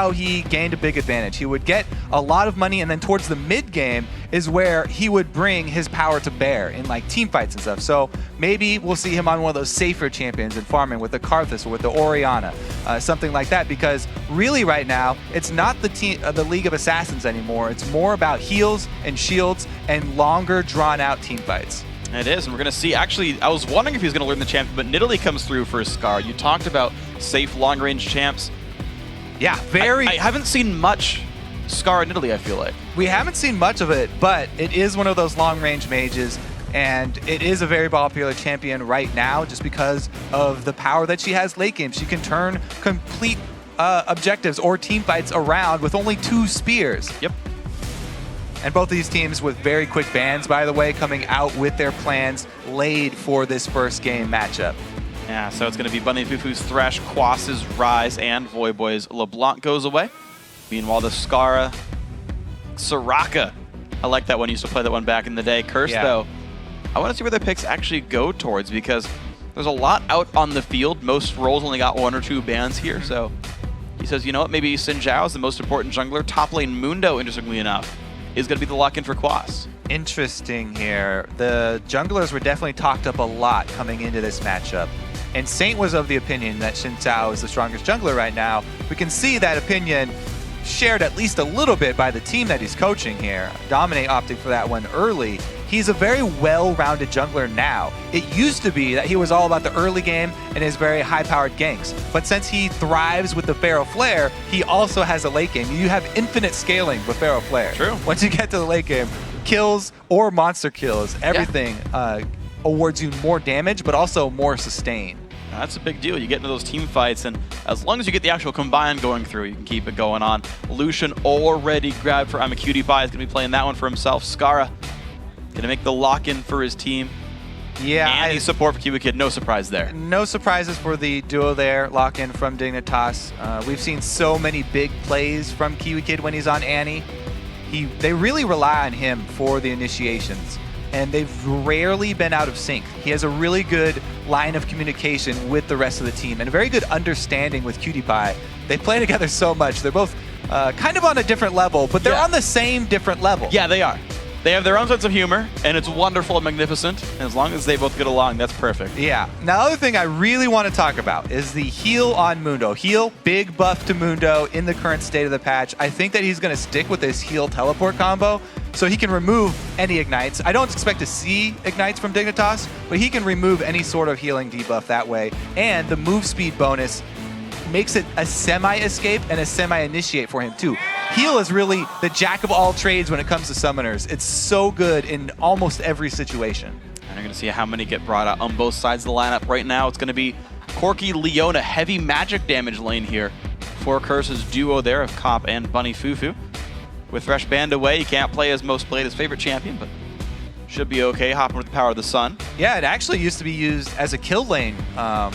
how he gained a big advantage. He would get a lot of money, and then towards the mid game is where he would bring his power to bear in like team fights and stuff. So maybe we'll see him on one of those safer champions in farming with the Karthus or with the Orianna, something like that. Because really right now, it's not the League of Assassins anymore. It's more about heals and shields and longer drawn out team fights. It is, and we're going to see, actually, I was wondering if he was going to learn the champion, but Nidalee comes through for his Scar. You talked about safe long-range champs. Yeah, very... I haven't seen much Scar and Nidalee, I feel like. We haven't seen much of it, but it is one of those long-range mages, and it is a very popular champion right now just because of the power that she has late game. She can turn complete objectives or team fights around with only 2 spears. Yep. And both of these teams with very quick bans, by the way, coming out with their plans laid for this first game matchup. Yeah, so it's going to be Bunny Fufu's Thresh, Quas's Rise, and Voyboy's LeBlanc goes away. Meanwhile, the Skara, Soraka. I like that one. Used to play that one back in the day. Curse, though, I want to see where their picks actually go towards, because there's a lot out on the field. Most roles only got 1 or 2 bans here, so he says, you know what, maybe Xin Zhao is the most important jungler. Top lane Mundo, interestingly enough, is going to be the lock-in for Quas. Interesting here. The junglers were definitely talked up a lot coming into this matchup. And Saint was of the opinion that Xin Zhao is the strongest jungler right now. We can see that opinion shared at least a little bit by the team that he's coaching here. Dominate opting for that one early. He's a very well-rounded jungler now. It used to be that he was all about the early game and his very high-powered ganks. But since he thrives with the Pharaoh Flare, he also has a late game. You have infinite scaling with Pharaoh Flare. True. Once you get to the late game, kills or monster kills, everything awards you more damage, but also more sustain. That's a big deal. You get into those team fights, and as long as you get the actual combine going through, you can keep it going on. Lucian already grabbed for I'm a Cutie Pie. He's going to be playing that one for himself. Skara going to make the lock-in for his team. Yeah, and he's support for Kiwi Kid. No surprise there. No surprises for the duo there. Lock-in from Dignitas. We've seen so many big plays from Kiwi Kid when he's on Annie. They really rely on him for the initiations, and they've rarely been out of sync. He has a really good line of communication with the rest of the team and a very good understanding with Cutie Pie. They play together so much. They're both kind of on a different level, but they're on the same different level. Yeah, they are. They have their own sense of humor, and it's wonderful and magnificent. And as long as they both get along, that's perfect. Yeah. Now, the other thing I really want to talk about is the heal on Mundo. Heal, big buff to Mundo in the current state of the patch. I think that he's going to stick with this heal teleport combo so he can remove any ignites. I don't expect to see ignites from Dignitas, but he can remove any sort of healing debuff that way. And the move speed bonus makes it a semi-escape and a semi-initiate for him too. Heal is really the jack of all trades when it comes to summoners. It's so good in almost every situation. And you're going to see how many get brought out on both sides of the lineup right now. It's going to be Corki, Leona, heavy magic damage lane here for Curse's duo there of Cop and Bunny Fufu. With Thresh banned away, he can't play as most played his favorite champion, but should be okay hopping with the power of the sun. Yeah, it actually used to be used as a kill lane a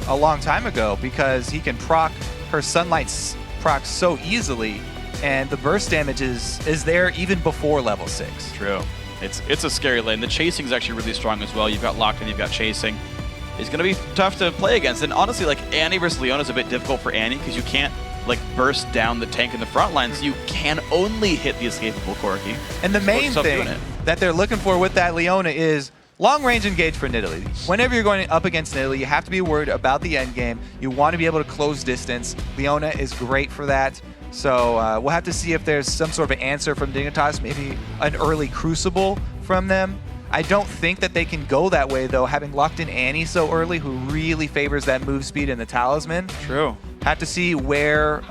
long time ago because he can proc her Sunlight proc so easily, and the burst damage is there even before level 6. True. It's a scary lane. The chasing is actually really strong as well. You've got locked in, you've got chasing. It's going to be tough to play against. And honestly, like Annie versus Leona is a bit difficult for Annie because you can't like burst down the tank in the front line, so you can only hit the escapable Corki. And the main thing that they're looking for with that Leona is long-range engage for Nidalee. Whenever you're going up against Nidalee, you have to be worried about the end game. You want to be able to close distance. Leona is great for that. So we'll have to see if there's some sort of an answer from Dignitas, maybe an early Crucible from them. I don't think that they can go that way, though, having locked in Annie so early, who really favors that move speed and the Talisman. True. Have to see where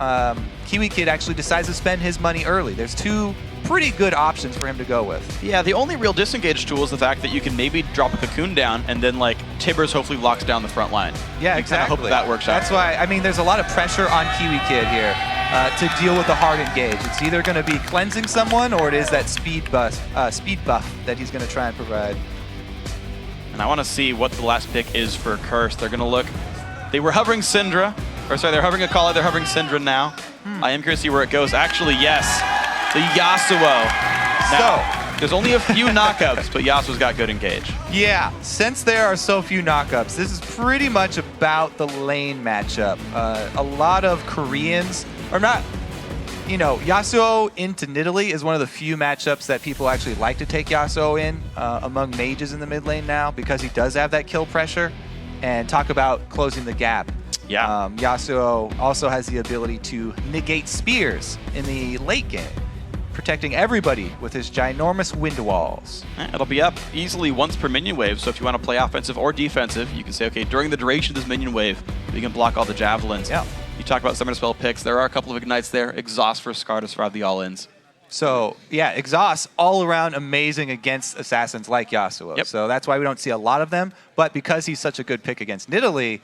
Kiwi Kid actually decides to spend his money early. There's 2 pretty good options for him to go with. Yeah, the only real disengage tool is the fact that you can maybe drop a Cocoon down and then like Tibbers hopefully locks down the front line. Yeah, exactly. I hope that works out. That's why, I mean, there's a lot of pressure on Kiwi Kid here to deal with the hard engage. It's either going to be cleansing someone or it is that speed buff that he's going to try and provide. And I want to see what the last pick is for Curse. They're going to look, they were hovering Syndra, or sorry, they're hovering Akali, they're hovering Syndra now. I am curious to see where it goes. Actually, yes. The Yasuo. Now, there's only a few knockups, but Yasuo's got good engage. Yeah, since there are so few knockups, this is pretty much about the lane matchup. A lot of Koreans or not, you know, Yasuo into Nidalee is one of the few matchups that people actually like to take Yasuo in among mages in the mid lane now, because he does have that kill pressure. And talk about closing the gap. Yeah. Yasuo also has the ability to negate spears in the late game, protecting everybody with his ginormous wind walls. It'll be up easily once per minion wave, so if you want to play offensive or defensive, you can say, okay, during the duration of this minion wave, we can block all the javelins. Yeah. You talk about summoner spell picks. There are a couple of ignites there. Exhaust for Scar to survive the all-ins. So, yeah, exhaust all around amazing against assassins like Yasuo. Yep. So that's why we don't see a lot of them. But because he's such a good pick against Nidalee,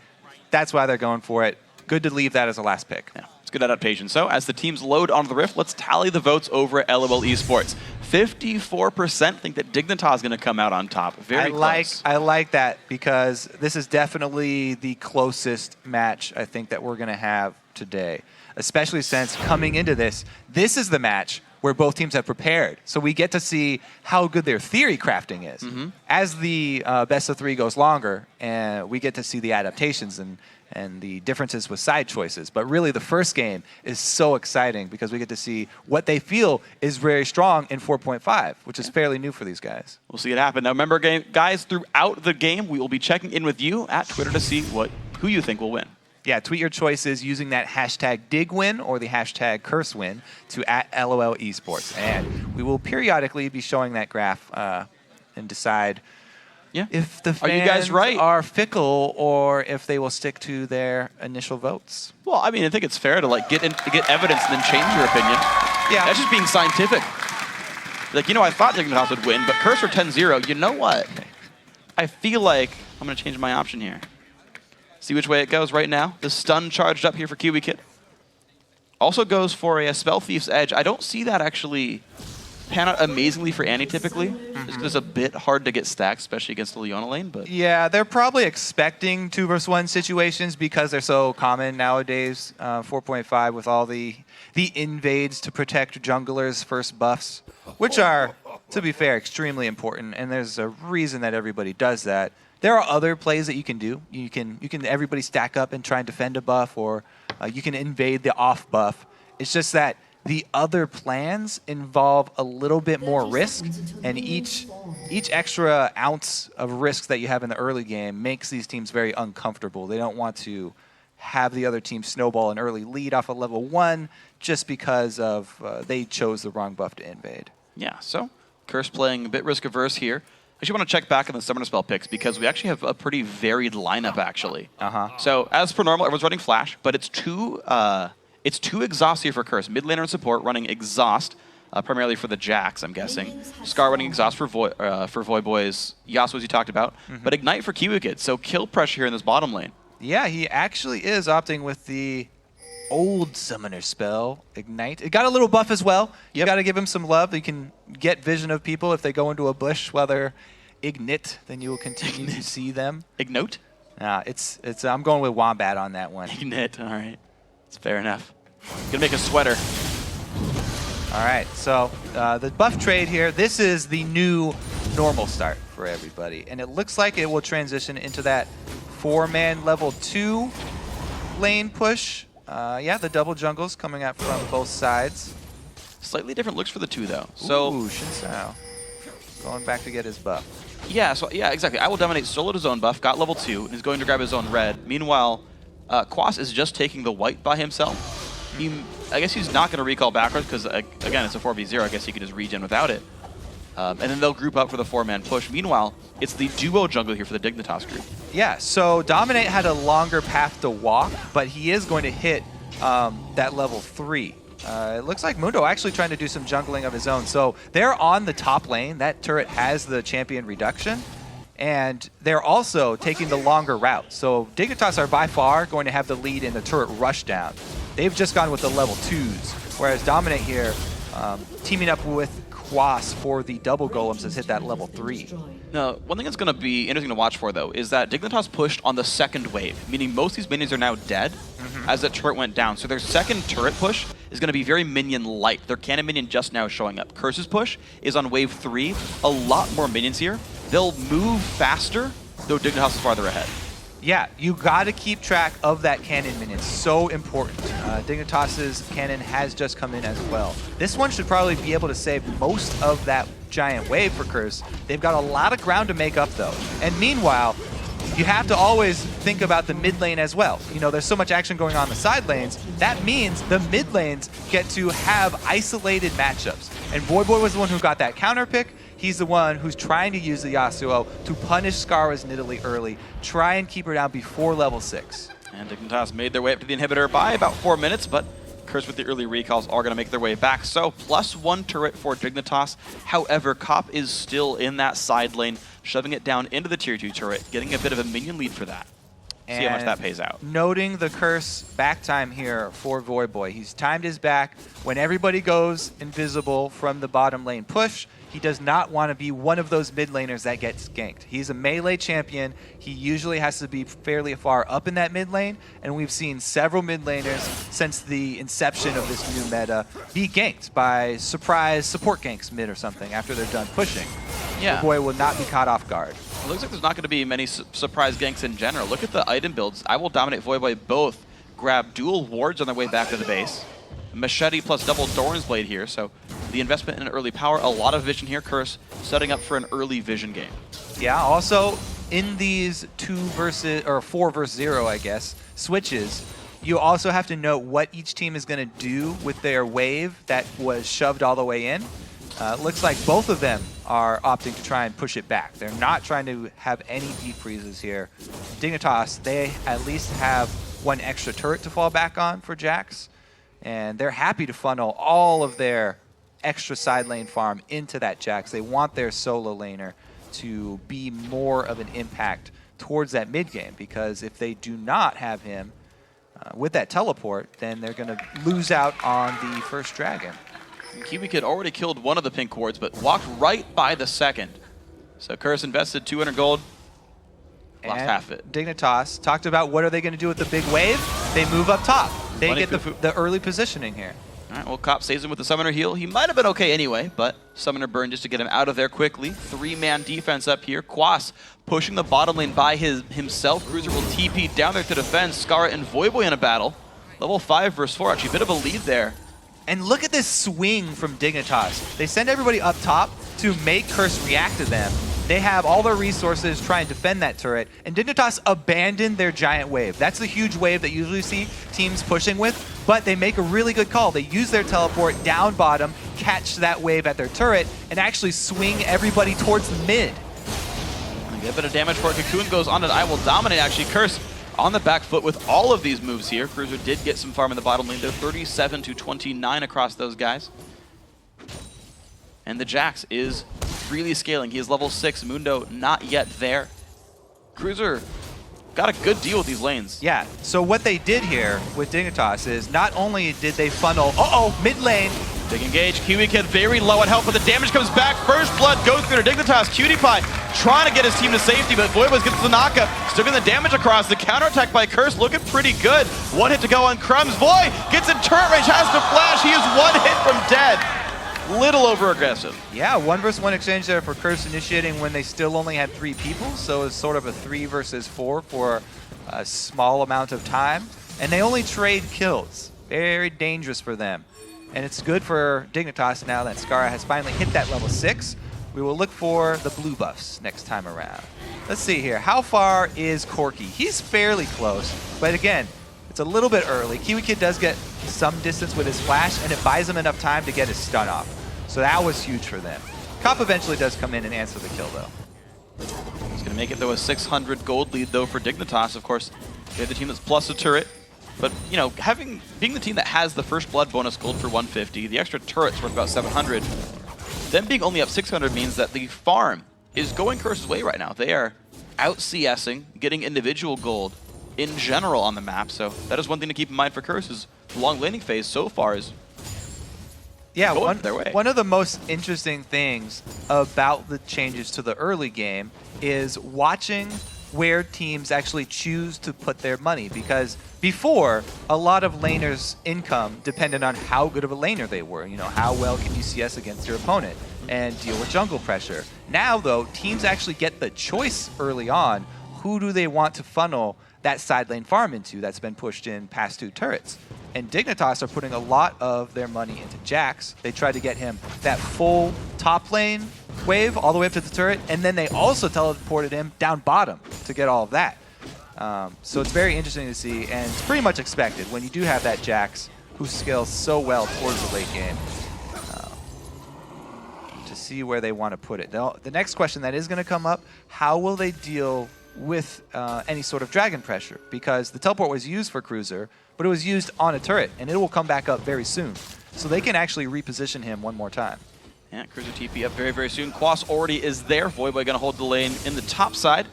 that's why they're going for it. Good to leave that as a last pick. Yeah, it's good adaptation. So as the teams load onto the Rift, let's tally the votes over at LOL Esports. 54% think that Dignitas is going to come out on top. Very close. I like that, because this is definitely the closest match I think that we're going to have today, especially since coming into this is the match where both teams have prepared. So we get to see how good their theory crafting is. As the best of 3 goes longer, and we get to see the adaptations and the differences with side choices. But really the first game is so exciting because we get to see what they feel is very strong in 4.5, which is fairly new for these guys. We'll see it happen. Now remember, guys, throughout the game, we will be checking in with you at Twitter to see who you think will win. Yeah, tweet your choices using that hashtag DigWin or the hashtag CurseWin to @LOL Esports. And we will periodically be showing that graph and decide if the fans are you guys right? Are fickle or if they will stick to their initial votes. Well, I mean, I think it's fair to get evidence and then change your opinion. Yeah. That's just being scientific. Like, you know, I thought Dignitas would win, but Cursor 10-0, you know what? I feel like I'm going to change my option here. See which way it goes right now. The stun charged up here for Kiwi Kid. Also goes for a Spell Thief's Edge. I don't see that actually pan out amazingly for Annie typically. It's a bit hard to get stacked, especially against the Leona lane. But yeah, they're probably expecting 2-versus-1 situations because they're so common nowadays. 4.5 with all the invades to protect junglers' first buffs, which are, to be fair, extremely important. And there's a reason that everybody does that. There are other plays that you can do. You can everybody stack up and try and defend a buff, or you can invade the off buff. It's just that the other plans involve a little bit more risk, and each extra ounce of risk that you have in the early game makes these teams very uncomfortable. They don't want to have the other team snowball an early lead off of level 1 just because of they chose the wrong buff to invade. Yeah, so Curse playing a bit risk averse here. I actually want to check back on the summoner spell picks because we actually have a pretty varied lineup actually. So as per normal, everyone's running Flash, but it's two exhausts here for Curse. Mid laner and support running exhaust, primarily for the Jax, I'm guessing. Scar running exhaust for Void Boys, Yasuo as you talked about, but Ignite for Kiwi Kid. So kill pressure here in this bottom lane. Yeah, he actually is opting with the old summoner spell, Ignite. It got a little buff as well. You got to give him some love. You can get vision of people if they go into a bush, whether Ignite, then you will continue to see them. Ignite? I'm going with Wombat on that one. Ignite, all right. It's fair enough. Gonna make a sweater. All right, so the buff trade here, this is the new normal start for everybody. And it looks like it will transition into that 4-man level 2 lane push. Yeah, the double jungles coming out from both sides. Slightly different looks for the 2 though. So Ooh, Shinsao going back to get his buff. Yeah, exactly. I will dominate soloed his own buff, got level 2, and is going to grab his own red. Meanwhile, Quas is just taking the white by himself. I guess he's not going to recall backwards because, again, it's a 4v0. I guess he can just regen without it. And then they'll group up for the 4-man push. Meanwhile, it's the duo jungle here for the Dignitas group. Yeah, so Dominate had a longer path to walk, but he is going to hit that level 3. It looks like Mundo actually trying to do some jungling of his own. So they're on the top lane. That turret has the champion reduction. And they're also taking the longer route. So Dignitas are by far going to have the lead in the turret rush down. They've just gone with the level 2s. Whereas Dominate here, teaming up with Quas for the double golems has hit that level 3. Now, one thing that's going to be interesting to watch for, though, is that Dignitas pushed on the second wave, meaning most of these minions are now dead as that turret went down. So their second turret push is going to be very minion light. Their cannon minion just now showing up. Curse's push is on wave 3. A lot more minions here. They'll move faster, though Dignitas is farther ahead. Yeah, you got to keep track of that cannon minion. So important. Dignitas's cannon has just come in as well. This one should probably be able to save most of that giant wave for Curse. They've got a lot of ground to make up though. And meanwhile, you have to always think about the mid lane as well. You know, there's so much action going on in the side lanes. That means the mid lanes get to have isolated matchups. And Voyboy was the one who got that counter pick. He's the one who's trying to use the Yasuo to punish Scarra's Nidalee early, try and keep her down before level 6. And Dignitas made their way up to the inhibitor by about 4 minutes, but Curse with the early recalls are going to make their way back. So +1 turret for Dignitas. However, Cop is still in that side lane, shoving it down into the tier 2 turret, getting a bit of a minion lead for that. See how much that pays out. Noting the Curse back time here for Voyboy. He's timed his back. When everybody goes invisible from the bottom lane push, he does not want to be one of those mid laners that gets ganked. He's a melee champion. He usually has to be fairly far up in that mid lane, and we've seen several mid laners since the inception of this new meta be ganked by surprise support ganks mid or something after they're done pushing. Yeah. Voyboy will not be caught off guard. It looks like there's not going to be many surprise ganks in general. Look at the item builds. I will dominate Voyboy both. Grab dual wards on their way back to the base. Machete plus double Doran's Blade here, so the investment in early power, a lot of vision here. Curse setting up for an early vision game. Yeah, also in these 4 versus 0, I guess, switches, you also have to know what each team is going to do with their wave that was shoved all the way in. Looks like both of them are opting to try and push it back. They're not trying to have any deep freezes here. Dignitas, they at least have one extra turret to fall back on for Jax, and they're happy to funnel all of their extra side lane farm into that Jax. They want their solo laner to be more of an impact towards that mid game, because if they do not have him with that teleport, then they're going to lose out on the first dragon. Kiwi Kid already killed one of the pink wards, but walked right by the second. So Curse invested 200 gold, lost half it. Dignitas talked about what are they going to do with the big wave. They move up top. They get the early positioning here. All right, well, Cop saves him with the Summoner heal. He might have been okay anyway, but Summoner burn just to get him out of there quickly. 3-man defense up here. Quas pushing the bottom lane by himself. Cruiser will TP down there to defend. Scarra and Voyboy in a battle. Level 5 versus 4, actually a bit of a lead there. And look at this swing from Dignitas. They send everybody up top to make Curse react to them. They have all their resources try and defend that turret, and Dignitas abandoned their giant wave. That's the huge wave that you usually see teams pushing with, but they make a really good call. They use their teleport down bottom, catch that wave at their turret, and actually swing everybody towards the mid. Get a bit of damage for it. Cocoon goes on, and I will dominate, actually. Curse on the back foot with all of these moves here. Cruiser did get some farm in the bottom lane. They're 37 to 29 across those guys. And the Jax is really scaling. He is level 6. Mundo not yet there. Cruiser got a good deal with these lanes. Yeah, so what they did here with Dignitas is not only did they funnel, mid lane. Big engage. Kiwi Kid very low on health, but the damage comes back. First blood goes through to Dignitas. Cutie Pie trying to get his team to safety, but Voyboy gets the knockup. Still getting the damage across. The counterattack by Curse looking pretty good. One hit to go on Crumbs. Voy gets in turret range, has to flash. He is one hit from dead. Little over aggressive. Yeah, 1 versus 1 exchange there for Curse initiating when they still only had 3 people, so it's sort of a 3 versus 4 for a small amount of time. And they only trade kills. Very dangerous for them. And it's good for Dignitas now that Scarra has finally hit that level 6. We will look for the blue buffs next time around. Let's see here. How far is Corki? He's fairly close, but again, it's a little bit early. Kiwi Kid does get some distance with his flash, and it buys him enough time to get his stun off. So that was huge for them. Cop eventually does come in and answer the kill, though. He's going to make it, though, a 600 gold lead, though, for Dignitas. Of course, they have the team that's plus a turret. But, you know, being the team that has the first blood bonus gold for 150, the extra turret's worth about 700, them being only up 600 means that the farm is going Curse's way right now. They are out CSing, getting individual gold in general on the map. So that is one thing to keep in mind for Curse, is the long laning phase so far is going their way. One of the most interesting things about the changes to the early game is watching where teams actually choose to put their money, because before, a lot of laners' income depended on how good of a laner they were. You know, how well can you CS against your opponent and deal with jungle pressure. Now, though, teams actually get the choice early on who do they want to funnel that side lane farm into that's been pushed in past 2 turrets. And Dignitas are putting a lot of their money into Jax. They tried to get him that full top lane wave all the way up to the turret, and then they also teleported him down bottom to get all of that. So it's very interesting to see, and it's pretty much expected when you do have that Jax who scales so well towards the late game. To see where they want to put it. The next question that is going to come up, how will they deal with any sort of dragon pressure? Because the teleport was used for Cruiser, but it was used on a turret, and it will come back up very soon. So they can actually reposition him one more time. Yeah, Cruiser TP up very, very soon. Quas already is there. Voyboy going to hold the lane in the top side.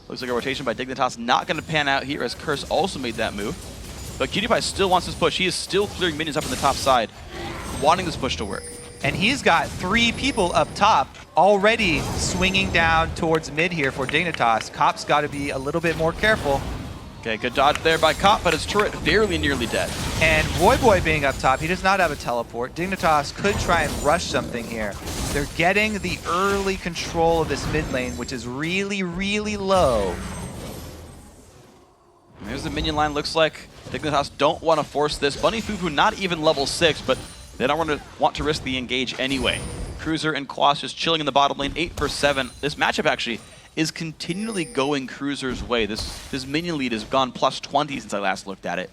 Looks like a rotation by Dignitas not going to pan out here as Curse also made that move. But QtPie still wants this push. He is still clearing minions up in the top side, wanting this push to work. And he's got 3 people up top already swinging down towards mid here for Dignitas. Cop's got to be a little bit more careful. Okay, good dodge there by Cop, but his turret very nearly dead. And Voyboy being up top, he does not have a teleport. Dignitas could try and rush something here. They're getting the early control of this mid lane, which is really, really low. And there's the minion line, looks like. Dignitas don't want to force this. Bunny Fufu not even level 6, but they don't want to risk the engage anyway. Cruiser and Quas just chilling in the bottom lane, 8 for 7. This matchup actually is continually going Cruiser's way. This minion lead has gone plus 20 since I last looked at it.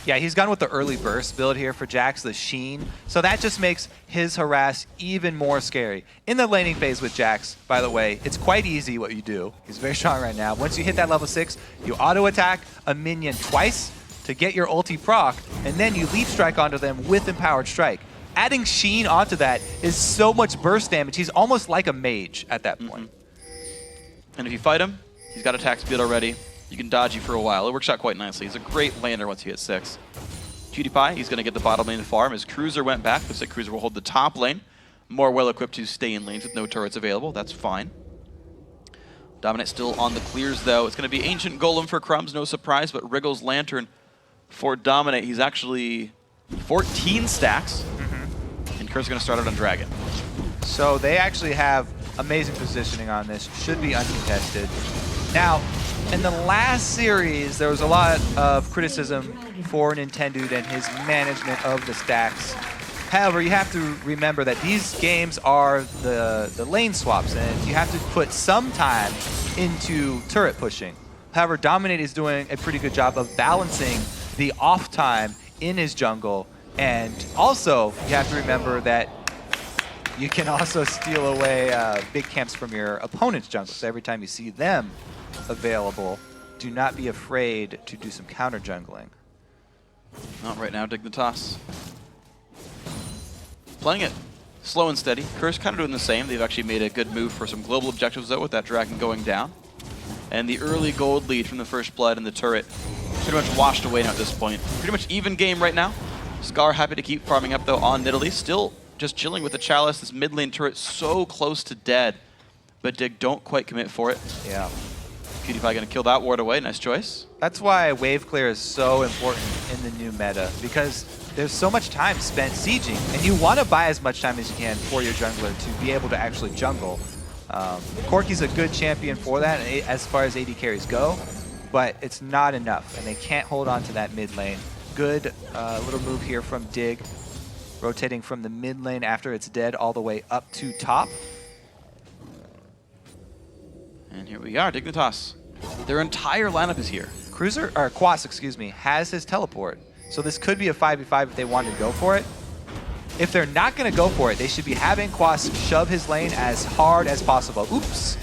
Yeah, he's gone with the early burst build here for Jax, the Sheen. So that just makes his harass even more scary. In the laning phase with Jax, by the way, it's quite easy what you do. He's very strong right now. Once you hit that level 6, you auto-attack a minion twice to get your ulti proc, and then you leap strike onto them with Empowered Strike. Adding Sheen onto that is so much burst damage. He's almost like a mage at that point. And if you fight him, he's got attack speed already. You can dodge you for a while. It works out quite nicely. He's a great lander once you hit 6. QtPie, he's going to get the bottom lane farm as Cruiser went back. Looks like Cruiser will hold the top lane. More well-equipped to stay in lanes with no turrets available. That's fine. Dominate still on the clears, though. It's going to be Ancient Golem for Crumbs, no surprise, but Wriggle's Lantern for Dominate. He's actually 14 stacks, and Kurt's going to start out on Dragon. So they actually have amazing positioning on this. Should be uncontested. Now, in the last series, there was a lot of criticism for Nintendo and his management of the stacks. However, you have to remember that these games are the lane swaps, and you have to put some time into turret pushing. However, Dominate is doing a pretty good job of balancing the off time in his jungle, and also you have to remember that you can also steal away big camps from your opponent's jungle. So every time you see them available, do not be afraid to do some counter jungling. Not right now, Dignitas. Playing it slow and steady. Curse kind of doing the same. They've actually made a good move for some global objectives, though, with that dragon going down. And the early gold lead from the first blood in the turret pretty much washed away now at this point. Pretty much even game right now. Scar happy to keep farming up, though, on Nidalee. Still just chilling with the Chalice. This mid lane turret so close to dead. But Dig don't quite commit for it. Yeah. QtPie going to kill that ward away. Nice choice. That's why wave clear is so important in the new meta, because there's so much time spent sieging, and you want to buy as much time as you can for your jungler to be able to actually jungle. Corki's a good champion for that as far as AD carries go, but it's not enough, and they can't hold on to that mid lane. Good little move here from Dig, rotating from the mid lane after it's dead all the way up to top. And here we are, Dignitas. Their entire lineup is here. Quas, excuse me, has his teleport. So this could be a 5v5 if they wanted to go for it. If they're not going to go for it, they should be having Quas shove his lane as hard as possible. Oops.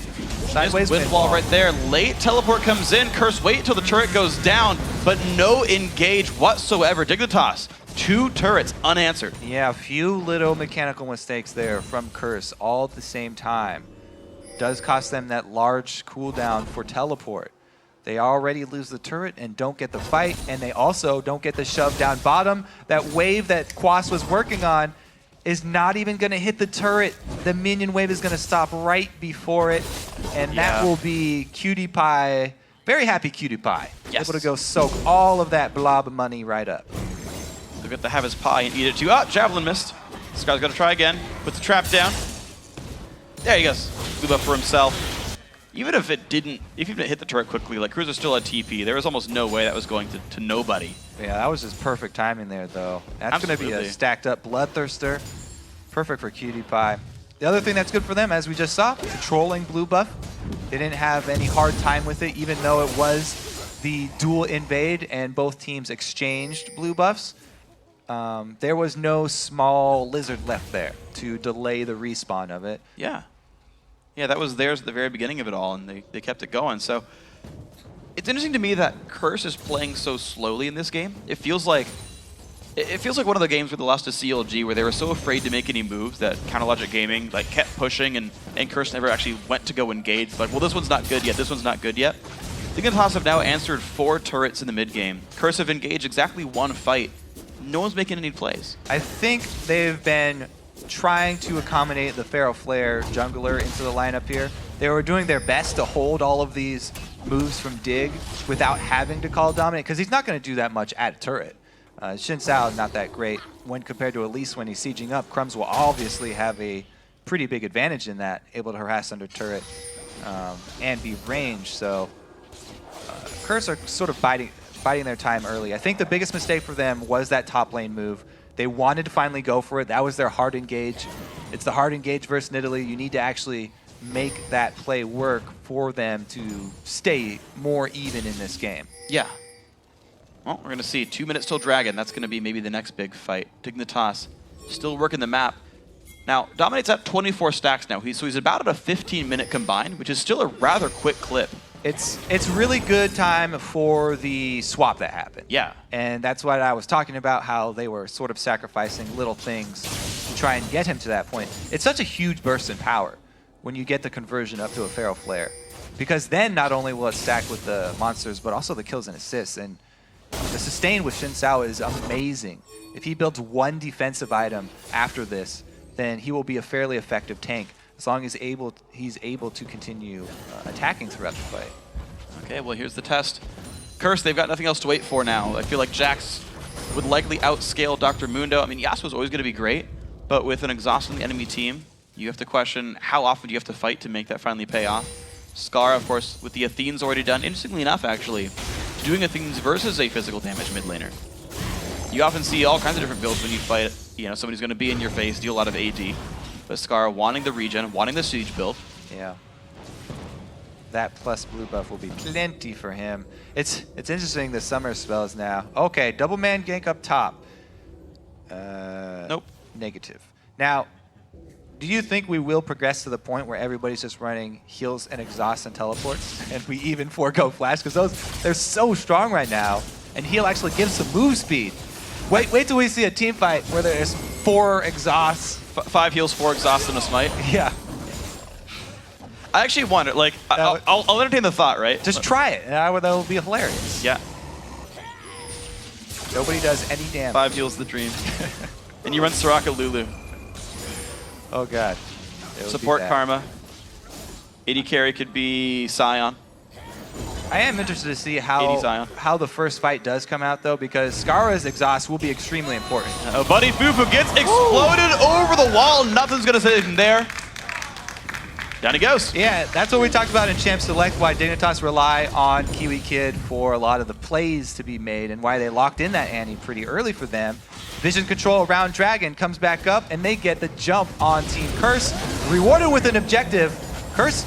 Sideways with wall right there. Late teleport comes in. Curse wait until the turret goes down, but no engage whatsoever. Dignitas, 2 turrets unanswered. Yeah, a few little mechanical mistakes there from Curse all at the same time. Does cost them that large cooldown for teleport. They already lose the turret and don't get the fight, and they also don't get the shove down bottom. That wave that Quas was working on is not even going to hit the turret. The minion wave is going to stop right before it, and that will be QtPie, very happy QtPie, able to go soak all of that blob money right up. They'll get to have his pie and eat it too. Oh, Javelin missed. This guy's got to try again. Puts the trap down. There he goes. Move up for himself. even if it didn't, if you didn't hit the turret quickly, like Cruiser still had TP. There was almost no way that was going to nobody. Yeah, that was just perfect timing there, though. That's going to be a stacked up Bloodthirster. Perfect for Cutie Pie. The other thing that's good for them, as we just saw, controlling blue buff. They didn't have any hard time with it, even though it was the dual invade and both teams exchanged blue buffs. There was no small lizard left there to delay the respawn of it. Yeah. Yeah, that was theirs at the very beginning of it all, and they kept it going. So it's interesting to me that Curse is playing so slowly in this game. It feels like one of the games where they lost to CLG, where they were so afraid to make any moves that Counterlogic Gaming like kept pushing, and Curse never actually went to go engage. Like, well, this one's not good yet. This one's not good yet. Dignitas have now answered 4 turrets in the mid game. Curse have engaged exactly 1 fight. No one's making any plays. I think they've been trying to accommodate the Pharaoh Flare jungler into the lineup here. They were doing their best to hold all of these moves from Dig without having to call dominate, because he's not going to do that much at turret. Xin Zhao not that great when compared to Elise when he's sieging up. Crumbs will obviously have a pretty big advantage in that, able to harass under turret and be ranged. So Curse are sort of biding their time early. I think the biggest mistake for them was that top lane move. They wanted to finally go for it. That was their hard engage. It's the hard engage versus Nidalee. You need to actually make that play work for them to stay more even in this game. Yeah. Well, we're going to see 2 minutes till Dragon. That's going to be maybe the next big fight. Dignitas still working the map. Now, Dominate's at 24 stacks now. So he's about at a 15-minute combine, which is still a rather quick clip. It's really good time for the swap that happened. Yeah. And that's what I was talking about, how they were sort of sacrificing little things to try and get him to that point. It's such a huge burst in power when you get the conversion up to a Pharaoh Flare. Because then not only will it stack with the monsters, but also the kills and assists. And the sustain with Xin Zhao is amazing. If he builds 1 defensive item after this, then he will be a fairly effective tank, as long as he's able to continue attacking throughout the fight. Okay, well, here's the test. Curse, they've got nothing else to wait for now. I feel like Jax would likely outscale Dr. Mundo. I mean, Yasuo's always going to be great, but with an exhausting enemy team, you have to question how often do you have to fight to make that finally pay off. Scar, of course, with the Athene's already done. Interestingly enough, actually, doing Athene's versus a physical damage mid laner. You often see all kinds of different builds when you fight, somebody's going to be in your face, deal a lot of AD. But Scar wanting the regen, wanting the siege build. Yeah. That plus blue buff will be plenty for him. It's interesting, the summer spells now. Okay, double man gank up top. Nope. Negative. Now, do you think we will progress to the point where everybody's just running heals and exhaust and teleports, and we even forego flash? Because they're so strong right now, and heal actually gives some move speed. Wait till we see a team fight where there's 4 exhausts. 5 heals, 4 exhausts, and a smite. Yeah. I actually wonder, like, I'll entertain the thought, right? Just try it, and that'll be hilarious. Yeah. Nobody does any damage. 5 heals the dream. And you run Soraka Lulu. Oh god. Support Karma. AD carry could be Sion. I am interested to see how the first fight does come out, though, because Skara's exhaust will be extremely important. Buddy Fufu gets exploded over the wall. Nothing's going to save him there. Down he goes. Yeah, that's what we talked about in Champ Select, why Dignitas rely on Kiwi Kid for a lot of the plays to be made, and why they locked in that Annie pretty early for them. Vision control around Dragon comes back up, and they get the jump on Team Curse. Rewarded with an objective. Curse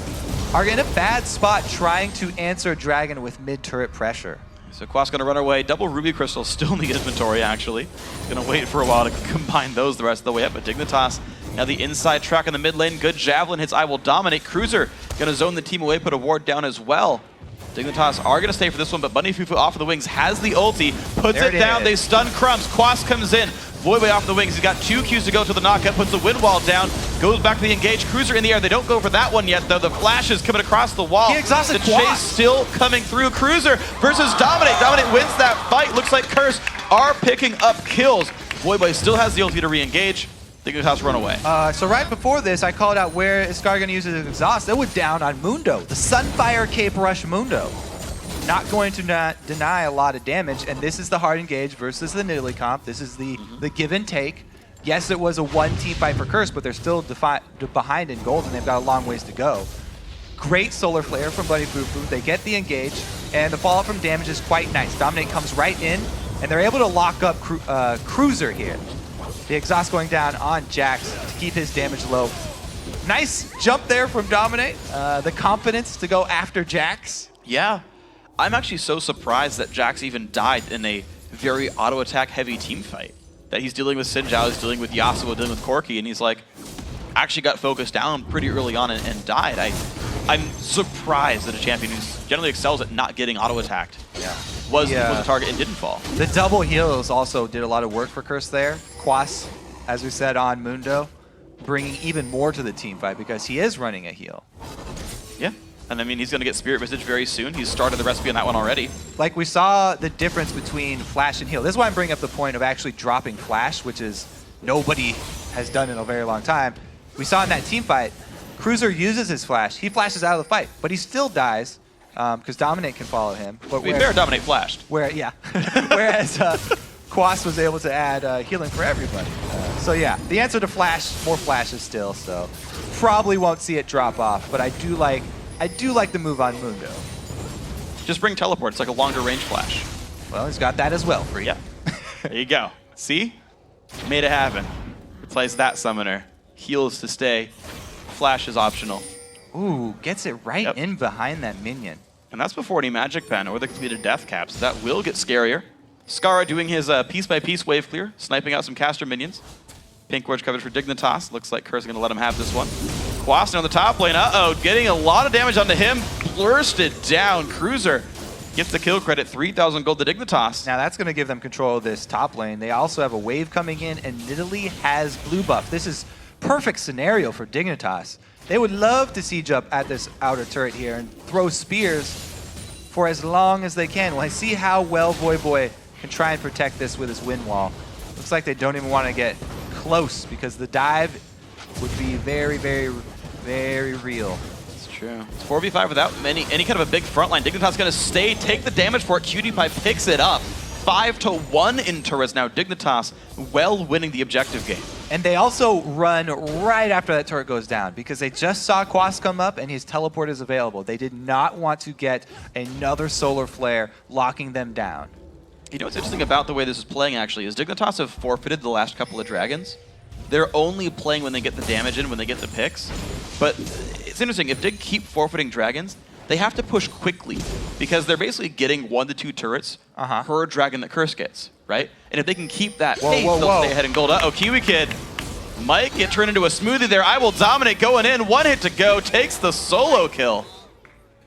are in a bad spot trying to answer Dragon with mid-turret pressure. So Quas going to run away. Double Ruby Crystal still in the inventory, actually. Going to wait for a while to combine those the rest of the way up. But Dignitas, now the inside track in the mid lane. Good Javelin hits I Will Dominate. Cruiser going to zone the team away, put a ward down as well. Dignitas are going to stay for this one, but Bunny Fufu off of the wings has the ulti. Puts it down. They stun Crumbs. Quas comes in. Voidway off the wings. He's got 2 Qs to go to the knockup. Puts the wind wall down. Goes back to the engage. Cruiser in the air. They don't go for that one yet, though. The flash is coming across the wall. He exhausted the chase still coming through. Cruiser versus Dominate. Dominate wins that fight. Looks like Curse are picking up kills. Voidway still has the ulti to re-engage. Dignitas run away. So right before this, I called out where is Scar going to use his exhaust. It went down on Mundo. The Sunfire Cape Rush Mundo. Not going to deny a lot of damage, and this is the hard engage versus the Nidalee comp. This is the give and take. Yes, it was a 1-team fight for Curse, but they're still behind in gold, and they've got a long ways to go. Great solar flare from Bunny Fufu. They get the engage, and the fallout from damage is quite nice. Dominate comes right in, and they're able to lock up Cruiser here. The exhaust going down on Jax to keep his damage low. Nice jump there from Dominate. The confidence to go after Jax. Yeah. I'm actually so surprised that Jax even died in a very auto-attack heavy team fight. That he's dealing with Xin Zhao, he's dealing with Yasuo, dealing with Corki, and he's like, actually got focused down pretty early on and died. I'm surprised that a champion who generally excels at not getting auto-attacked was a target and didn't fall. The double heals also did a lot of work for Curse there. Quas, as we said on Mundo, bringing even more to the team fight because he is running a heal. Yeah. And I mean, he's going to get Spirit Visage very soon. He's started the recipe on that one already. Like, we saw the difference between Flash and heal. This is why I'm bringing up the point of actually dropping Flash, which is nobody has done in a very long time. We saw in that team fight, Cruiser uses his Flash. He flashes out of the fight, but he still dies because Dominate can follow him. But to be fair, Dominate flashed. Whereas Quas was able to add healing for everybody. So yeah, the answer to Flash, more flashes still, so probably won't see it drop off, but I do like the move on Mundo. Just bring teleport. It's like a longer range flash. Well, he's got that as well for you. Yeah. There you go. See? Made it happen. Replace that summoner. Heals to stay. Flash is optional. Ooh, gets it right in behind that minion. And that's before any magic pen or the completed death caps. That will get scarier. Skara doing his piece-by-piece wave clear, sniping out some caster minions. Pink ward coverage for Dignitas. Looks like Curse is going to let him have this one. Quaston on the top lane. Uh-oh, getting a lot of damage onto him. Bursted down. Cruiser gets the kill credit. 3,000 gold to Dignitas. Now that's going to give them control of this top lane. They also have a wave coming in, and Nidalee has blue buff. This is perfect scenario for Dignitas. They would love to siege up at this outer turret here and throw spears for as long as they can. Well, I see how well Voyboy can try and protect this with his wind wall. Looks like they don't even want to get close because the dive would be very, very, very real. It's true. It's 4v5 without any kind of a big front line. Dignitas going to stay, take the damage for it. Cutie Pie picks it up. 5-1 in turrets now. Dignitas well winning the objective game. And they also run right after that turret goes down because they just saw Quas come up and his teleport is available. They did not want to get another solar flare locking them down. You know what's interesting about the way this is playing actually is Dignitas have forfeited the last couple of dragons. They're only playing when they get the damage in, when they get the picks. But it's interesting, if Dig keep forfeiting dragons, they have to push quickly because they're basically getting 1 to 2 turrets per dragon that Curse gets, right? And if they can keep that pace, they'll stay ahead in gold. Uh-oh, Kiwi Kid might get turned into a smoothie there. I will dominate going in. 1 hit to go, takes the solo kill.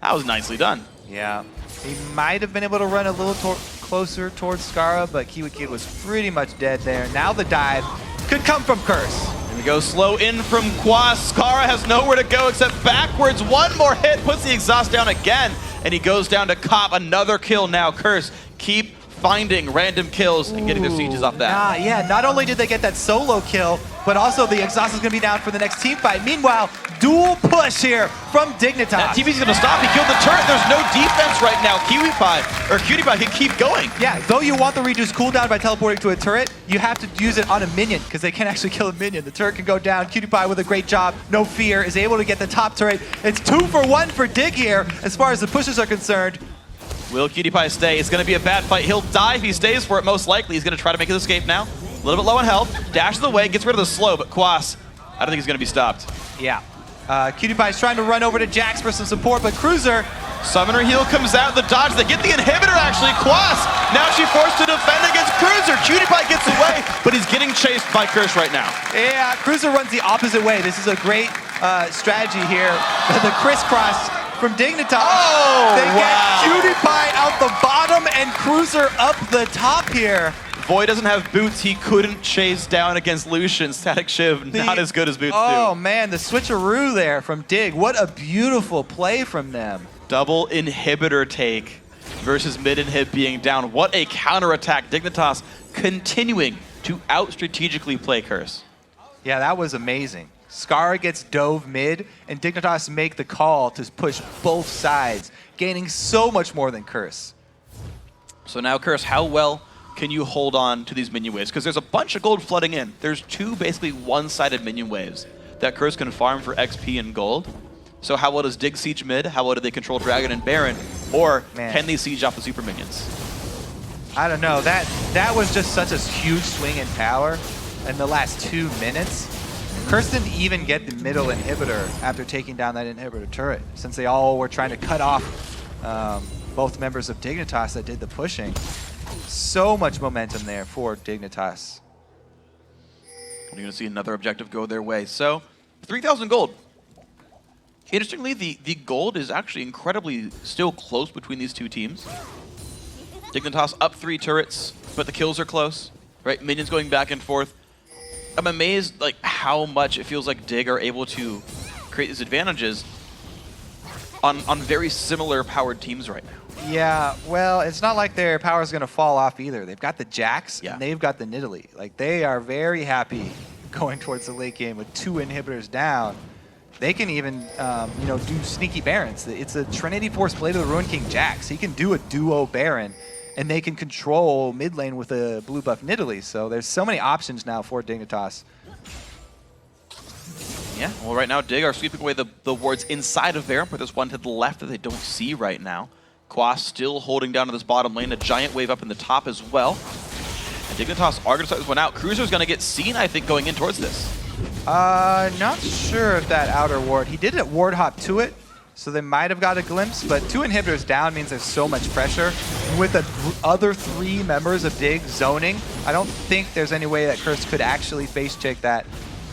That was nicely done. Yeah, he might have been able to run a little closer towards Skara, but Kiwi Kid was pretty much dead there. Now the dive could come from Curse. And we go slow in from Quas. Skara has nowhere to go except backwards. 1 more hit, puts the exhaust down again, and he goes down to cop another kill now. Curse keep finding random kills and getting their sieges off that. Yeah, not only did they get that solo kill, but also the exhaust is going to be down for the next team fight. Meanwhile, dual push here from Dignitas. That TV's going to stop. He killed the turret. There's no defense right now. Cutie Pie can keep going. Yeah, though you want the reduced cooldown by teleporting to a turret, you have to use it on a minion because they can't actually kill a minion. The turret can go down. Cutie Pie with a great job, no fear, is able to get the top turret. It's 2 for 1 for Dig here as far as the pushes are concerned. Will Cutie Pie stay? It's going to be a bad fight. He'll die if he stays for it, most likely. He's going to try to make his escape now. A little bit low on health. Dashes away, gets rid of the slow, but Quas, I don't think he's going to be stopped. Yeah. Cutie Pie's trying to run over to Jax for some support, but Cruiser... Summoner heal comes out, the dodge. They get the inhibitor, actually. Quas, now she forced to defend against Cruiser. Cutie Pie gets away, but he's getting chased by Curse right now. Yeah, Cruiser runs the opposite way. This is a great strategy here. The crisscross from Dignitas. Oh, they get Cutie Pie out the bottom and Cruiser up the top here. Void doesn't have boots. He couldn't chase down against Lucian. Static Shiv, not as good as boots do. Oh man, the switcheroo there from Dig. What a beautiful play from them. Double inhibitor take versus mid inhib being down. What a counterattack. Dignitas continuing to out-strategically play Curse. Yeah, that was amazing. Skara gets dove mid, and Dignitas make the call to push both sides, gaining so much more than Curse. So now, Curse, how well can you hold on to these minion waves? Because there's a bunch of gold flooding in. There's 2 basically one-sided minion waves that Curse can farm for XP and gold. So how well does Dig siege mid? How well do they control Dragon and Baron? Or can they siege off the super minions? I don't know. That was just such a huge swing in power in the last 2 minutes. Curse didn't even get the middle inhibitor after taking down that inhibitor turret, since they all were trying to cut off both members of Dignitas that did the pushing. So much momentum there for Dignitas. We're going to see another objective go their way. So, 3,000 gold. Interestingly, the gold is actually incredibly still close between these two teams. Dignitas up 3 turrets, but the kills are close, right? Minions going back and forth. I'm amazed like how much it feels like Dig are able to create these advantages on very similar powered teams right now. Yeah, well, it's not like their power is going to fall off either. They've got the Jax, and they've got the Nidalee. Like, they are very happy going towards the late game with 2 inhibitors down. They can even, you know, do sneaky Barons. It's a Trinity Force Blade of the Ruined King Jax. He can do a duo Baron, and they can control mid lane with a blue buff Nidalee. So there's so many options now for Dignitas. Yeah, well, right now Dig are sweeping away the wards inside of Baron, but there's one to the left that they don't see right now. Quas still holding down to this bottom lane, a giant wave up in the top as well. And Dignitas are going to start this one out. Cruiser's going to get seen, I think, going in towards this. Not sure if that outer ward. He did ward hop to it, so they might have got a glimpse, but 2 inhibitors down means there's so much pressure. With the other 3 members of Dig zoning, I don't think there's any way that Curse could actually face check that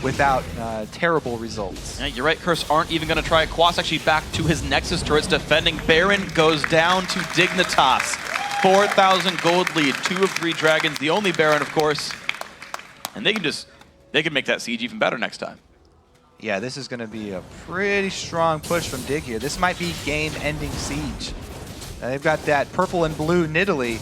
without terrible results. Yeah, you're right, Curse aren't even going to try it. Quas actually back to his Nexus turrets defending. Baron goes down to Dignitas. 4,000 gold lead, 2 of 3 dragons, the only Baron, of course. And they can make that siege even better next time. Yeah, this is going to be a pretty strong push from Dig here. This might be game-ending siege. They've got that purple and blue Nidalee,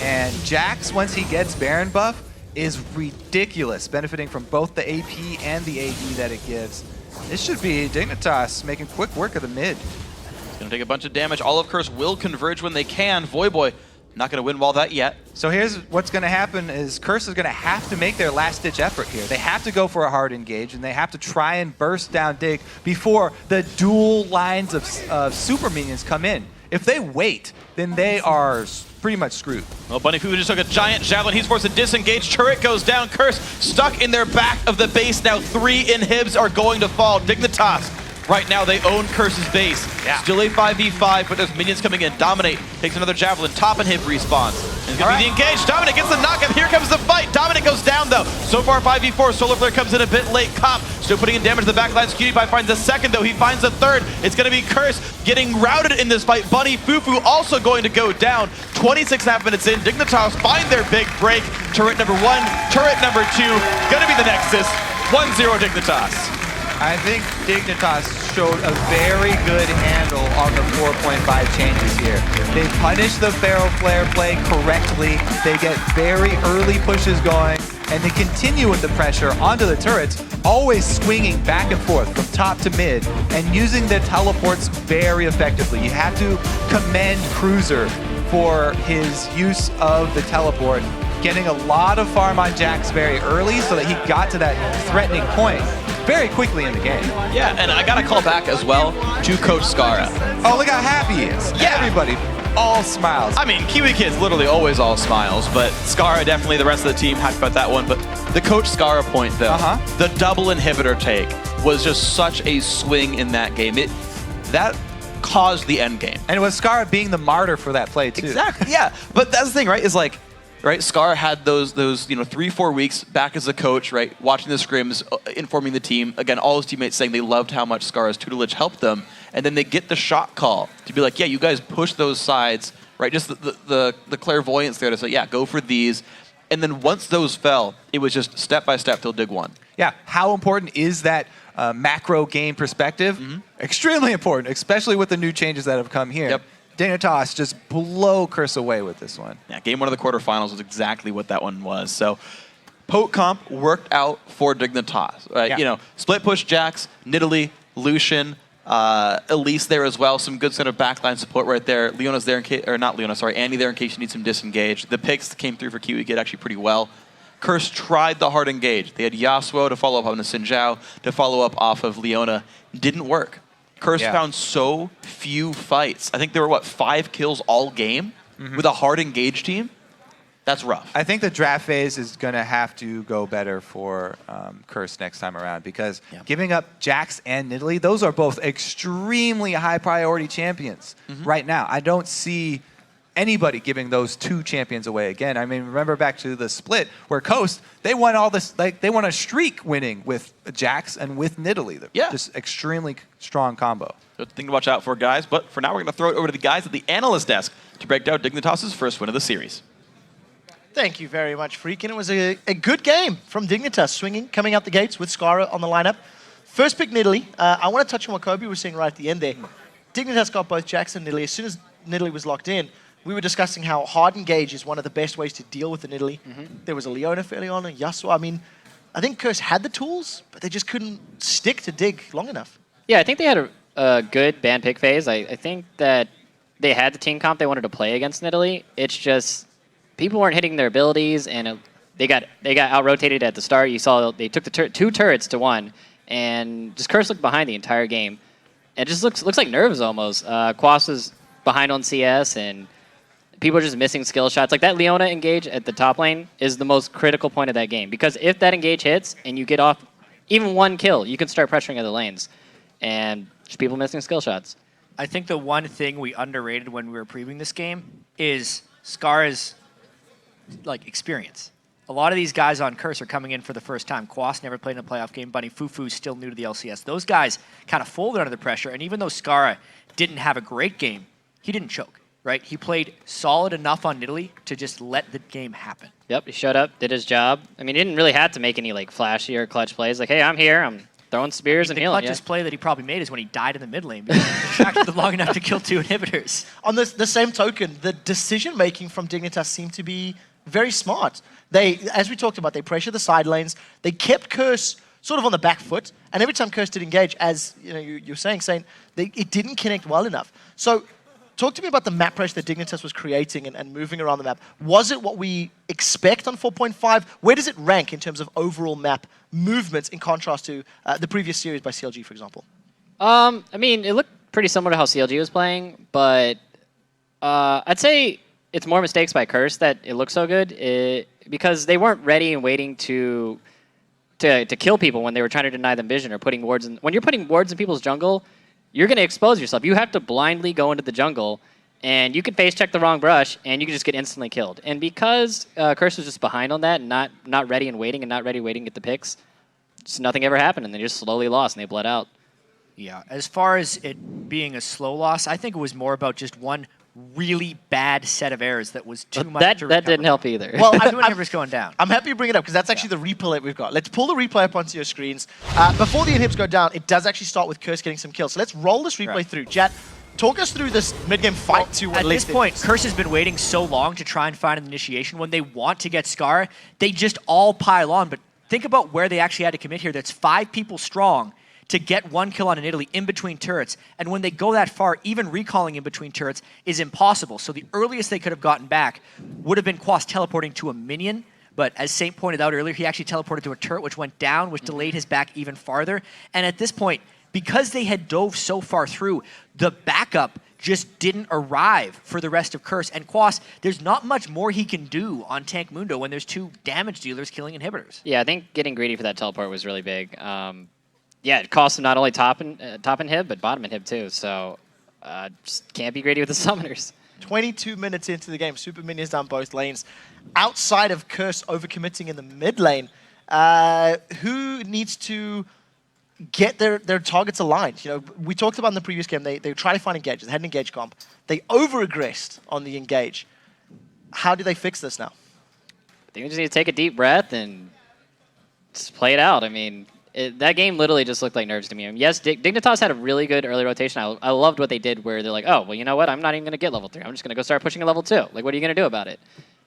and Jax, once he gets Baron buff, is ridiculous, benefiting from both the AP and the AD that it gives. This should be Dignitas making quick work of the mid. It's going to take a bunch of damage. All of Curse will converge when they can. Voyboy not going to win wall that yet. So here's what's going to happen is Curse is going to have to make their last-ditch effort here. They have to go for a hard engage, and they have to try and burst down Dig before the dual lines of super minions come in. If they wait, then they are pretty much screwed. Well, Bunny Fufu just took a giant javelin. He's forced to disengage. Turret goes down. Curse stuck in their back of the base. Now 3 inhibs are going to fall. Dignitas, right now they own Curse's base. Yeah. Still a 5v5, but there's minions coming in. Dominate takes another javelin. Top inhib respawns. And it's going to be the engage. Dominate gets the knockup. Here comes the fight. Dominate goes down though. So far 5v4. Solar Flare comes in a bit late. Cop still putting in damage to the backline. Cutie finds a second though. He finds a third. It's going to be Curse getting routed in this fight. Bunny Fufu also going to go down. 26.5 minutes in. Dignitas find their big break. Turret number 1, turret number 2. Going to be the Nexus. 1-0 Dignitas. I think Dignitas showed a very good handle on the 4.5 changes here. They punish the Feral Flare play correctly. They get very early pushes going, and they continue with the pressure onto the turrets, always swinging back and forth from top to mid, and using their teleports very effectively. You have to commend Cruiser for his use of the teleport, getting a lot of farm on Jax very early so that he got to that threatening point very quickly in the game. Yeah, and I got to call back as well to Coach Scara. Oh, look how happy he is. Yeah. Everybody, all smiles. I mean, Kiwi Kid's literally always all smiles, but Scara definitely, the rest of the team, happy about that one. But the Coach Scara point, though, the double inhibitor take was just such a swing in that game. That caused the end game. And it was Scara being the martyr for that play, too. Exactly, yeah. But that's the thing, right, is like, right, Scar had those 3-4 weeks back as a coach, right, watching the scrims, informing the team. Again, all his teammates saying they loved how much Scar's tutelage helped them. And then they get the shot call to be like, yeah, you guys push those sides, right, just the clairvoyance there to say, yeah, go for these. And then once those fell, it was just step by step till Dig won. Yeah, how important is that macro game perspective? Extremely important, especially with the new changes that have come here. Yep. Dignitas just blow Curse away with this one. Yeah, game 1 of the quarterfinals was exactly what that one was. So, Poke Comp worked out for Dignitas, right? Yeah. You know, split push Jax, Nidalee, Lucian, Elise there as well. Some good sort of backline support right there. Leona's there in case, or not Leona, sorry, Annie there in case you need some disengage. The picks came through for Kiwi Kid actually pretty well. Curse tried the hard engage. They had Yasuo to follow up on the Xin Zhao, to follow up off of Leona. Didn't work. Curse found so few fights. I think there were, what, 5 kills all game with a hard engaged team? That's rough. I think the draft phase is going to have to go better for Curse next time around because giving up Jax and Nidalee, those are both extremely high priority champions right now. I don't see anybody giving those 2 champions away again. I mean, remember back to the split where Coast, they won all this, like they won a streak winning with Jax and with Nidalee. Just extremely strong combo. Good thing to watch out for, guys. But for now, we're going to throw it over to the guys at the analyst desk to break down Dignitas' first win of the series. Thank you very much, Freak. And it was a good game from Dignitas, swinging, coming out the gates with Skara on the lineup. First pick Nidalee. I want to touch on what Kobe was saying right at the end there. Dignitas got both Jax and Nidalee. As soon as Nidalee was locked in, we were discussing how hard engage is one of the best ways to deal with the Nidalee. There was a Leona fairly on, a Yasuo. I mean, I think Curse had the tools, but they just couldn't stick to Dig long enough. Yeah, I think they had a good ban pick phase. I think that they had the team comp they wanted to play against Nidalee. It's just people weren't hitting their abilities, and they got out-rotated at the start. You saw they took the 2 turrets to 1, and just Curse looked behind the entire game. It just looks like nerves almost. Quas was behind on CS, and people are just missing skill shots. Like that Leona engage at the top lane is the most critical point of that game. Because if that engage hits and you get off even 1 kill, you can start pressuring other lanes. And just people missing skill shots. I think the one thing we underrated when we were previewing this game is Skara's experience. A lot of these guys on Curse are coming in for the first time. Quas never played in a playoff game. Bunny Fufu's still new to the LCS. Those guys kind of folded under the pressure. And even though Skara didn't have a great game, he didn't choke. Right? He played solid enough on Nidalee to just let the game happen. Yep, he showed up, did his job. I mean, he didn't really have to make any flashy or clutch plays. Like, hey, I'm here, I'm throwing spears and healing. The clutchest play that he probably made is when he died in the mid lane because he distracted them long enough to kill 2 inhibitors. On the same token, the decision-making from Dignitas seemed to be very smart. They, as we talked about, they pressured the side lanes. They kept Curse sort of on the back foot, and every time Curse did engage, as you're saying, it didn't connect well enough. So talk to me about the map pressure that Dignitas was creating and moving around the map. Was it what we expect on 4.5? Where does it rank in terms of overall map movements in contrast to the previous series by CLG, for example? I mean, it looked pretty similar to how CLG was playing, but I'd say it's more mistakes by Curse that it looks so good because they weren't ready and waiting to kill people when they were trying to deny them vision or putting wards in. When you're putting wards in people's jungle, you're going to expose yourself. You have to blindly go into the jungle, and you can face check the wrong brush, and you can just get instantly killed. And because Curse was just behind on that, and not ready and waiting, and not ready waiting to get the picks, just nothing ever happened, and they just slowly lost, and they bled out. Yeah, as far as it being a slow loss, I think it was more about just one really bad set of errors that was too much to recover. That didn't help either. Well, I'm going down. I'm happy you bring it up because that's actually the replay we've got. Let's pull the replay up onto your screens. Before the inhibs go down, it does actually start with Curse getting some kills. So let's roll this replay through. Jat, talk us through this mid-game fight to at this point, Curse has been waiting so long to try and find an initiation. When they want to get Skara, they just all pile on. But think about where they actually had to commit here. That's 5 people strong to get 1 kill on an Italy in between turrets. And when they go that far, even recalling in between turrets is impossible. So the earliest they could have gotten back would have been Quas teleporting to a minion. But as Saint pointed out earlier, he actually teleported to a turret, which went down, which delayed his back even farther. And at this point, because they had dove so far through, the backup just didn't arrive for the rest of Curse. And Quas, there's not much more he can do on Tank Mundo when there's 2 damage dealers killing inhibitors. Yeah, I think getting greedy for that teleport was really big. Yeah, it cost him not only top inhib, but bottom inhib too. So just can't be greedy with the summoners. 22 minutes into the game, Super Minions down both lanes. Outside of Curse overcommitting in the mid lane, who needs to get their targets aligned? We talked about in the previous game, they try to find engage. They had an engage comp. They over-aggressed on the engage. How do they fix this now? I think we just need to take a deep breath and just play it out. I mean, that game literally just looked like nerves to me. I mean, yes, Dignitas had a really good early rotation. I loved what they did where they're like, oh, well, you know what? I'm not even going to get level 3. I'm just going to go start pushing a level 2. Like, what are you going to do about it?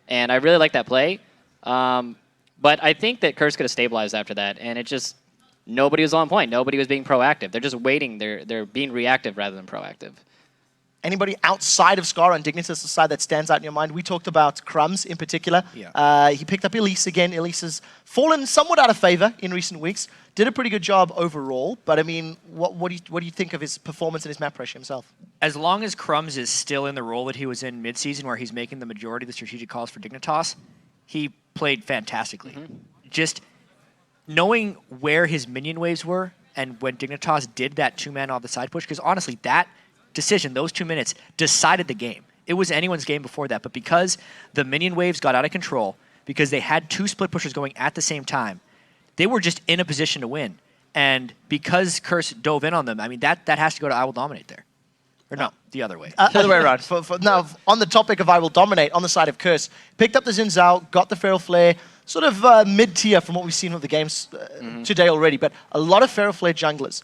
And I really like that play. But I think that Curse could have stabilized after that. And it just, nobody was on point. Nobody was being proactive. They're just waiting. They're being reactive rather than proactive. Anybody outside of Scar on Dignitas' side that stands out in your mind? We talked about Crumbs in particular. Yeah. He picked up Elise again. Elise has fallen somewhat out of favor in recent weeks. Did a pretty good job overall, but I mean, what do you think of his performance and his map pressure himself? As long as Crumbs is still in the role that he was in midseason, where he's making the majority of the strategic calls for Dignitas, he played fantastically. Just knowing where his minion waves were and when Dignitas did that 2-man on the side push, because honestly, that decision, those 2 minutes, decided the game. It was anyone's game before that, but because the minion waves got out of control, because they had 2 split pushers going at the same time, they were just in a position to win. And because Curse dove in on them, I mean, that has to go to I Will Dominate there. Or no, the other way. The other way around. Now, on the topic of I Will Dominate, on the side of Curse, picked up the Xin Zhao, got the Feral Flare, sort of mid-tier from what we've seen of the games today already, but a lot of Feral Flare junglers.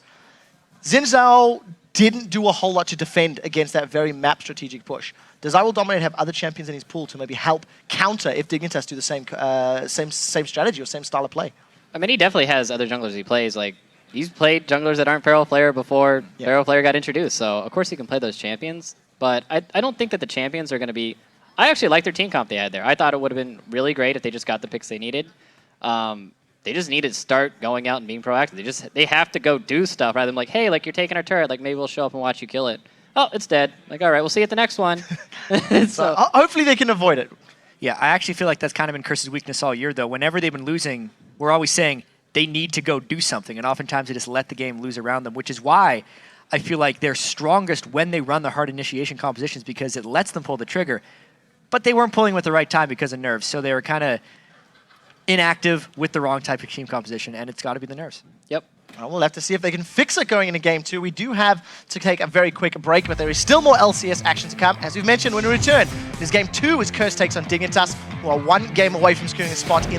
Xin Zhao didn't do a whole lot to defend against that very map strategic push. Does I Will Dominate have other champions in his pool to maybe help counter if Dignitas do the same strategy or same style of play? I mean, he definitely has other junglers he plays. Like, he's played junglers that aren't Feral Flare before Feral Flare got introduced, so of course he can play those champions. But I don't think that the champions are going to be... I actually like their team comp they had there. I thought it would have been really great if they just got the picks they needed. They just need to start going out and being proactive. They have to go do stuff rather than like, hey, like you're taking our turret, like maybe we'll show up and watch you kill it. Oh, it's dead. Like, all right, we'll see you at the next one. So hopefully they can avoid it. Yeah, I actually feel like that's kind of been Curse's weakness all year, though. Whenever they've been losing, we're always saying they need to go do something, and oftentimes they just let the game lose around them, which is why I feel like they're strongest when they run the hard initiation compositions because it lets them pull the trigger. But they weren't pulling with the right time because of nerfs, so they were kind of inactive with the wrong type of team composition, and it's got to be the nerfs. Yep. Well, we'll have to see if they can fix it going into Game 2. We do have to take a very quick break, but there is still more LCS action to come. As we've mentioned, when we return, this Game 2 as Curse takes on Dignitas, who are 1 game away from securing a spot in